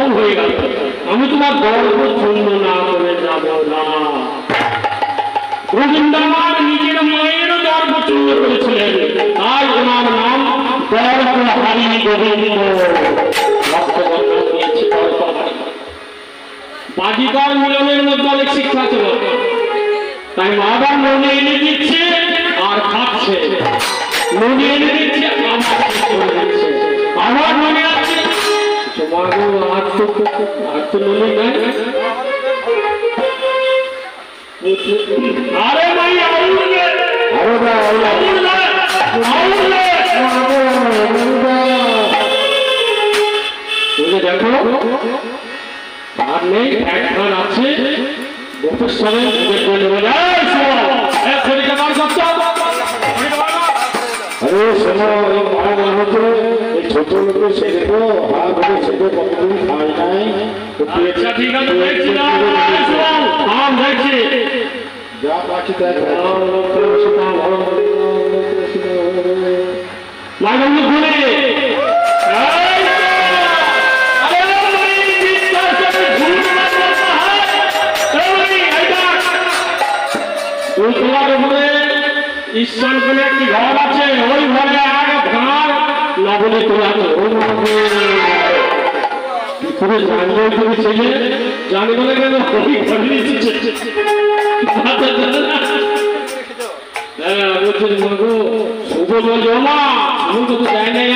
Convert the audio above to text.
কম হয়ে গেল, আমি তোমার গর্ব পূর্ণ না করে যাব না। গোবিন্দ আমার নিজের মায়ের গর্ব পূর্ণ করেছিলেন, তাই ওনার নাম গর্বহারি গোবিন্দ। বাজিকর মিলনের মধ্যে অনেক শিক্ষা ছিল, তাই মা বাবার মনে এনে দিচ্ছে আর খাচ্ছে, মনে এনে দিচ্ছে আমার মনে আছে তোমারও আর তো মনে নাই। আরে ভাই দেখো আর নেই, একবার আছে গোপেশ্বরের ছোট লোকের সেরেবো হাত সেরে কতদিন খাই নাই। ঠিক আছে দেখছি যা পাচ্ছি দেখ ঘুরে ঈশ্বর বলে একটি ঘর আছে, ওই ঘরে আগে ধার নবনী তোলা জানবে তুমি ছেলে জানি বলে কেন শুভ বলছো মা আমি তো যাই নাই